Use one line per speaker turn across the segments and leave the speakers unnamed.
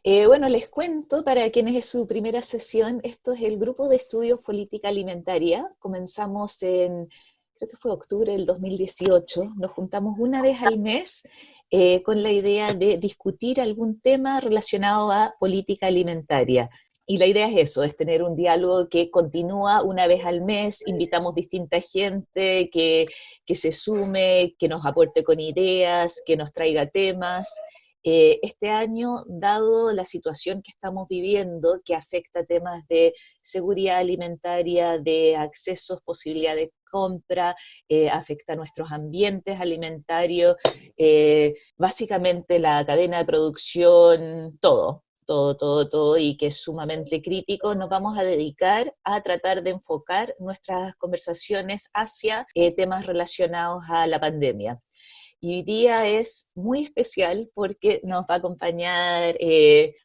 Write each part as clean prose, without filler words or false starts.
Bueno, les cuento para quienes es su primera sesión, esto es el Grupo de Estudios Política Alimentaria. Comenzamos creo que fue octubre del 2018, nos juntamos una vez al mes con la idea de discutir algún tema relacionado a política alimentaria. Y la idea es eso, es tener un diálogo que continúa una vez al mes, invitamos distinta gente que se sume, que nos aporte con ideas, que nos traiga temas. Este año, dado la situación que estamos viviendo, que afecta temas de seguridad alimentaria, de accesos, posibilidad de compra, afecta a nuestros ambientes alimentarios, básicamente la cadena de producción, todo, y que es sumamente crítico, nos vamos a dedicar a tratar de enfocar nuestras conversaciones hacia temas relacionados a la pandemia. Y hoy día es muy especial porque nos va a acompañar,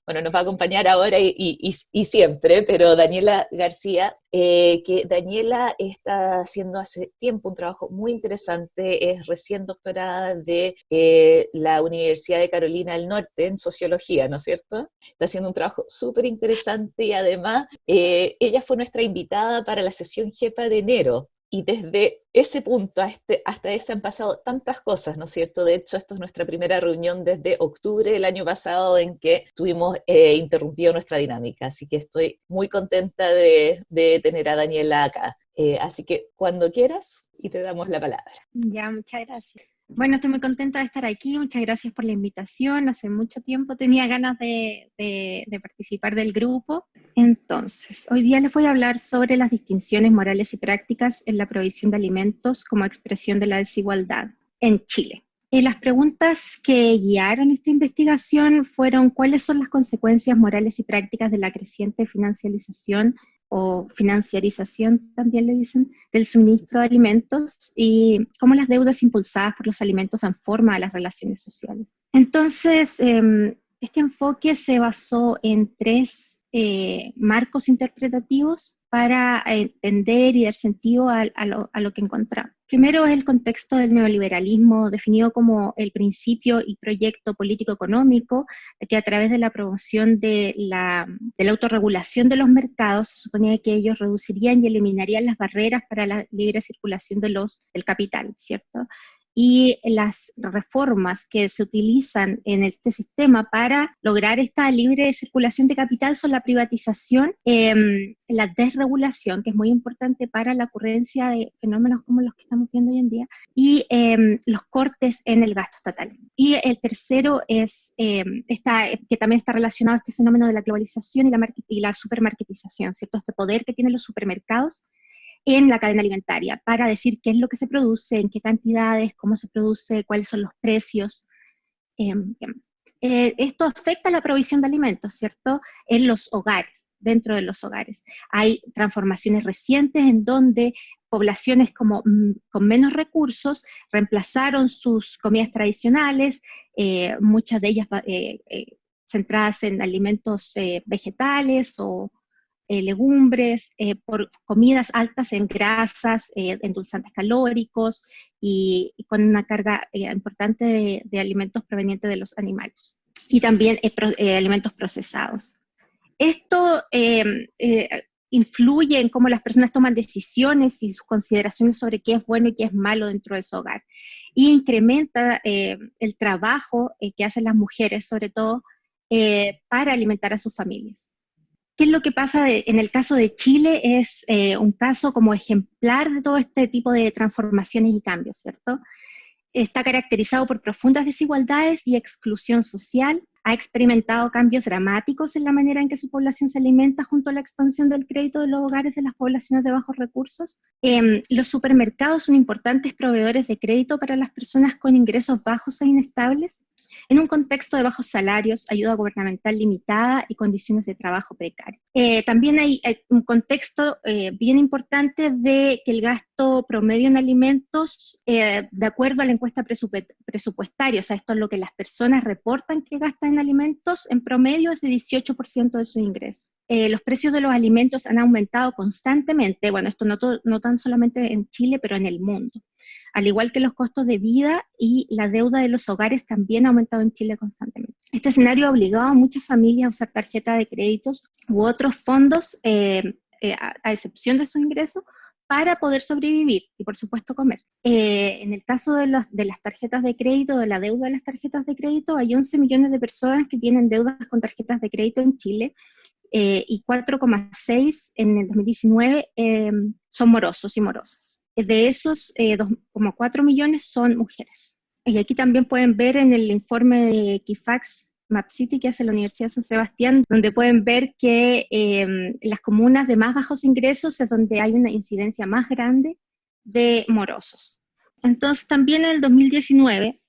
bueno, nos va a acompañar ahora y siempre, pero Daniela García, que Daniela está haciendo hace tiempo un trabajo muy interesante, es recién doctorada de la Universidad de Carolina del Norte en Sociología, ¿no es cierto? Está haciendo un trabajo súper interesante y además ella fue nuestra invitada para la sesión JEPA de enero. Y desde ese punto hasta ese han pasado tantas cosas, ¿no es cierto? De hecho, esto es nuestra primera reunión desde octubre del año pasado en que tuvimos interrumpido nuestra dinámica. Así que estoy muy contenta de tener a Daniela acá. Así que cuando quieras y te damos la palabra.
Ya, muchas gracias. Bueno, estoy muy contenta de estar aquí, muchas gracias por la invitación. Hace mucho tiempo tenía ganas de participar del grupo. Entonces, hoy día les voy a hablar sobre las distinciones morales y prácticas en la provisión de alimentos como expresión de la desigualdad en Chile. Las preguntas que guiaron esta investigación fueron: ¿cuáles son las consecuencias morales y prácticas de la creciente financiarización o financiarización, también le dicen, del suministro de alimentos, y cómo las deudas impulsadas por los alimentos dan forma a las relaciones sociales? Entonces, este enfoque se basó en tres marcos interpretativos para entender y dar sentido a lo que encontramos. Primero es el contexto del neoliberalismo, definido como el principio y proyecto político-económico que a través de la promoción de la autorregulación de los mercados se suponía que ellos reducirían y eliminarían las barreras para la libre circulación del capital, ¿cierto? Y las reformas que se utilizan en este sistema para lograr esta libre circulación de capital son la privatización, la desregulación, que es muy importante para la ocurrencia de fenómenos como los que estamos viendo hoy en día, y los cortes en el gasto estatal. Y el tercero es que también está relacionado a este fenómeno de la globalización y la supermarketización, ¿cierto? Este poder que tienen los supermercados en la cadena alimentaria, para decir qué es lo que se produce, en qué cantidades, cómo se produce, cuáles son los precios. Esto afecta la provisión de alimentos, ¿cierto? En los hogares, dentro de los hogares. Hay transformaciones recientes en donde poblaciones con menos recursos reemplazaron sus comidas tradicionales, muchas de ellas centradas en alimentos vegetales o legumbres, por comidas altas en grasas, endulzantes calóricos y con una carga importante de alimentos provenientes de los animales. Y también alimentos procesados. Esto influye en cómo las personas toman decisiones y sus consideraciones sobre qué es bueno y qué es malo dentro de su hogar. Y incrementa el trabajo que hacen las mujeres, sobre todo, para alimentar a sus familias. ¿Qué es lo que pasa en el caso de Chile? Es un caso como ejemplar de todo este tipo de transformaciones y cambios, ¿cierto? Está caracterizado por profundas desigualdades y exclusión social, ha experimentado cambios dramáticos en la manera en que su población se alimenta junto a la expansión del crédito de los hogares de las poblaciones de bajos recursos. Los supermercados son importantes proveedores de crédito para las personas con ingresos bajos e inestables, en un contexto de bajos salarios, ayuda gubernamental limitada y condiciones de trabajo precarias. También hay un contexto bien importante de que el gasto promedio en alimentos, de acuerdo a la encuesta presupuestaria, o sea, esto es lo que las personas reportan que gastan en alimentos, en promedio es de 18% de su ingreso. Los precios de los alimentos han aumentado constantemente, bueno, esto no tan solamente en Chile, pero en el mundo. al igual que los costos de vida, y la deuda de los hogares también ha aumentado en Chile constantemente. Este escenario ha obligado a muchas familias a usar tarjeta de créditos u otros fondos, a excepción de su ingreso, para poder sobrevivir y, por supuesto, comer. En el caso de las tarjetas de crédito, de la deuda de las tarjetas de crédito, hay 11 millones de personas que tienen deudas con tarjetas de crédito en Chile, y 4,6 en el 2019 son morosos y morosas. De esos, 2,4 millones son mujeres. Y aquí también pueden ver en el informe de Equifax MapCity que hace la Universidad de San Sebastián, donde pueden ver que las comunas de más bajos ingresos es donde hay una incidencia más grande de morosos. Entonces también en el 2019,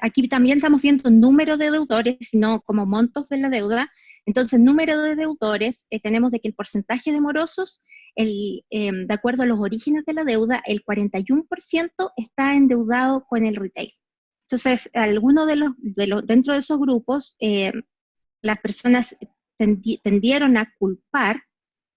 aquí también estamos viendo número de deudores, sino como montos de la deuda. Entonces, número de deudores, tenemos de que el porcentaje de morosos, de acuerdo a los orígenes de la deuda, el 41% está endeudado con el retail. Entonces, algunos dentro de esos grupos, las personas tendieron a culpar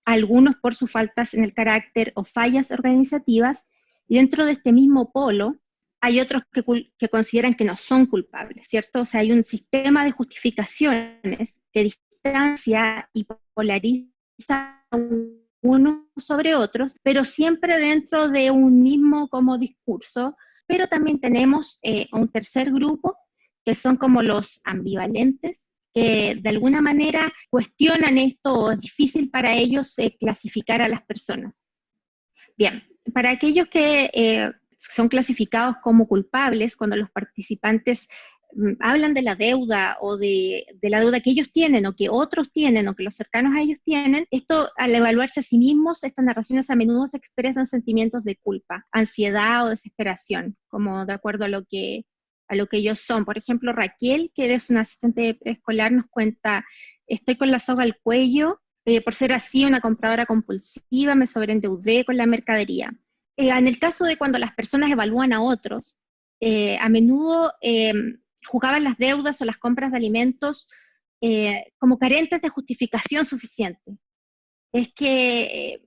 a algunos por sus faltas en el carácter o fallas organizativas, y dentro de este mismo polo hay otros que consideran que no son culpables, ¿cierto? O sea, hay un sistema de justificaciones que distancia y polariza unos sobre otros, pero siempre dentro de un mismo como discurso. Pero también tenemos un tercer grupo, que son como los ambivalentes, que de alguna manera cuestionan esto, o es difícil para ellos clasificar a las personas. Bien, para aquellos que son clasificados como culpables, cuando los participantes hablan de la deuda o de la deuda que ellos tienen o que otros tienen o que los cercanos a ellos tienen, esto al evaluarse a sí mismos, estas narraciones a menudo se expresan sentimientos de culpa, ansiedad o desesperación, como de acuerdo a lo que ellos son. Por ejemplo, Raquel, que es una asistente de preescolar, nos cuenta: estoy con la soga al cuello, por ser así una compradora compulsiva, me sobreendeudé con la mercadería. En el caso de cuando las personas evalúan a otros, a menudo juzgaban las deudas o las compras de alimentos como carentes de justificación suficiente. Es que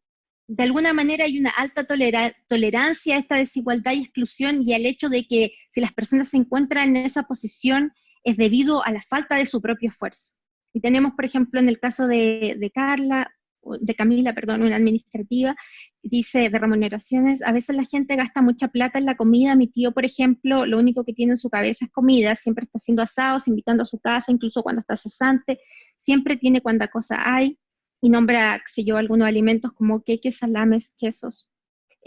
de alguna manera hay una alta tolerancia a esta desigualdad y exclusión, y al hecho de que si las personas se encuentran en esa posición es debido a la falta de su propio esfuerzo. Y tenemos, por ejemplo, en el caso de Camila, una administrativa, dice de remuneraciones: a veces la gente gasta mucha plata en la comida. Mi tío, por ejemplo, lo único que tiene en su cabeza es comida, siempre está haciendo asados, invitando a su casa, incluso cuando está cesante, siempre tiene cuanta cosa hay, y nombra, qué sé yo, algunos alimentos como queques, salames, quesos.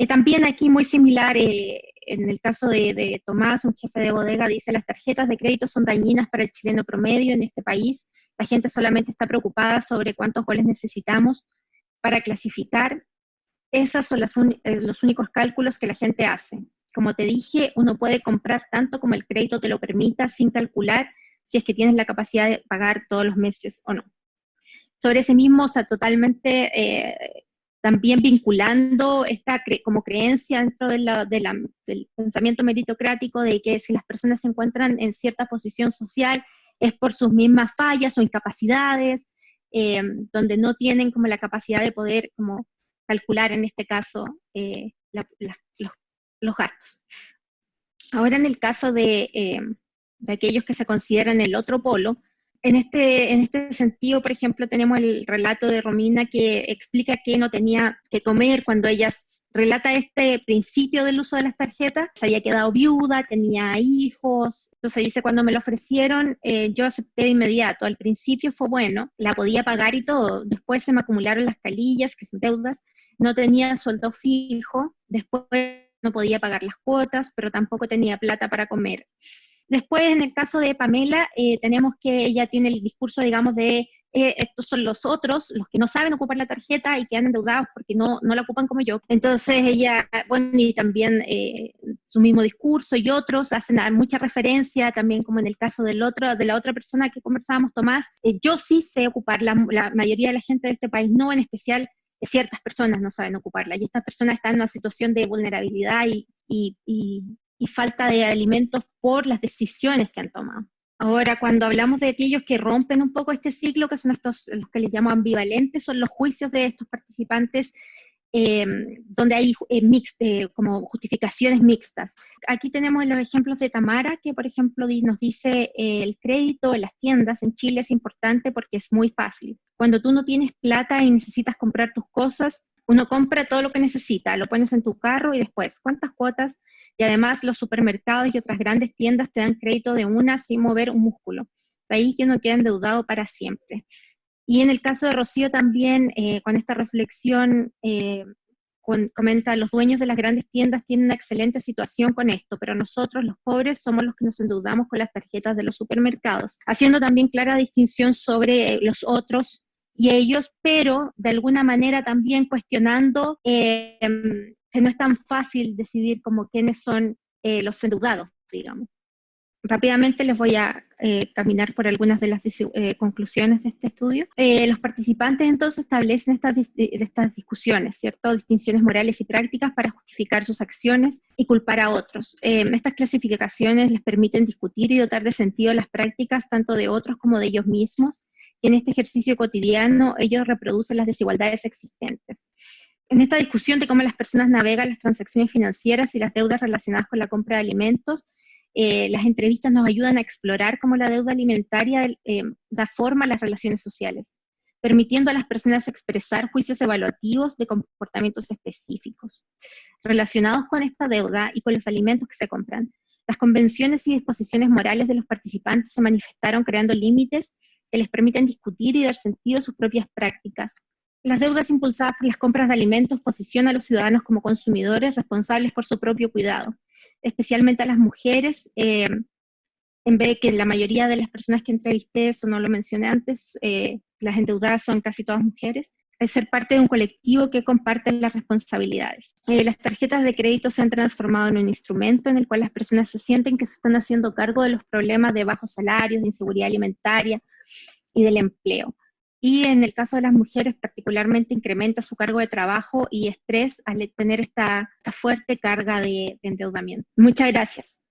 También aquí muy similar, en el caso de Tomás, un jefe de bodega, dice: las tarjetas de crédito son dañinas para el chileno promedio en este país. La gente solamente está preocupada sobre cuántos goles necesitamos para clasificar. Esos son los únicos cálculos que la gente hace. Como te dije, uno puede comprar tanto como el crédito te lo permita, sin calcular si es que tienes la capacidad de pagar todos los meses o no. Sobre ese mismo, o sea, totalmente también vinculando esta como creencia dentro del pensamiento meritocrático de que si las personas se encuentran en cierta posición social es por sus mismas fallas o incapacidades, donde no tienen como la capacidad de poder como calcular en este caso los gastos. Ahora, en el caso de aquellos que se consideran el otro polo, en este sentido, por ejemplo, tenemos el relato de Romina, que explica que no tenía que comer cuando ella relata este principio del uso de las tarjetas. Se había quedado viuda, tenía hijos. Entonces dice: cuando me lo ofrecieron, yo acepté de inmediato. Al principio fue bueno, la podía pagar y todo. Después se me acumularon las calillas, que son deudas. No tenía sueldo fijo. Después no podía pagar las cuotas, pero tampoco tenía plata para comer. Después, en el caso de Pamela, tenemos que ella tiene el discurso, digamos, de estos son los otros, los que no saben ocupar la tarjeta y quedan endeudados porque no la ocupan como yo. Entonces ella, bueno, y también su mismo discurso y otros hacen mucha referencia, también como en el caso de la otra persona que conversábamos, Tomás. Yo sí sé ocupar, la mayoría de la gente de este país no, en especial ciertas personas no saben ocuparla, y estas personas están en una situación de vulnerabilidad y falta de alimentos por las decisiones que han tomado. Ahora, cuando hablamos de aquellos que rompen un poco este ciclo, que son los que les llamo ambivalentes, son los juicios de estos participantes donde hay como justificaciones mixtas. Aquí tenemos los ejemplos de Tamara, que por ejemplo nos dice el crédito en las tiendas en Chile es importante porque es muy fácil. Cuando tú no tienes plata y necesitas comprar tus cosas, uno compra todo lo que necesita, lo pones en tu carro y después, ¿cuántas cuotas? Y además los supermercados y otras grandes tiendas te dan crédito de una sin mover un músculo. De ahí que uno queda endeudado para siempre. Y en el caso de Rocío también, con esta reflexión, comenta, los dueños de las grandes tiendas tienen una excelente situación con esto, pero nosotros, los pobres, somos los que nos endeudamos con las tarjetas de los supermercados, haciendo también clara distinción sobre los otros y ellos, pero de alguna manera también cuestionando que no es tan fácil decidir como quiénes son los endeudados, digamos. Rápidamente les voy a caminar por algunas de las conclusiones de este estudio. Los participantes entonces establecen estas discusiones, ¿cierto? Distinciones morales y prácticas para justificar sus acciones y culpar a otros. Estas clasificaciones les permiten discutir y dotar de sentido las prácticas tanto de otros como de ellos mismos, y en este ejercicio cotidiano ellos reproducen las desigualdades existentes. En esta discusión de cómo las personas navegan las transacciones financieras y las deudas relacionadas con la compra de alimentos, las entrevistas nos ayudan a explorar cómo la deuda alimentaria da forma a las relaciones sociales, permitiendo a las personas expresar juicios evaluativos de comportamientos específicos relacionados con esta deuda y con los alimentos que se compran. Las convenciones y disposiciones morales de los participantes se manifestaron creando límites que les permiten discutir y dar sentido a sus propias prácticas. Las deudas impulsadas por las compras de alimentos posicionan a los ciudadanos como consumidores responsables por su propio cuidado, especialmente a las mujeres, en vez de que la mayoría de las personas que entrevisté, eso no lo mencioné antes, las endeudadas son casi todas mujeres, al ser parte de un colectivo que comparte las responsabilidades. Las tarjetas de crédito se han transformado en un instrumento en el cual las personas se sienten que se están haciendo cargo de los problemas de bajos salarios, de inseguridad alimentaria y del empleo. Y en el caso de las mujeres particularmente incrementa su cargo de trabajo y estrés al tener esta fuerte carga de endeudamiento. Muchas gracias.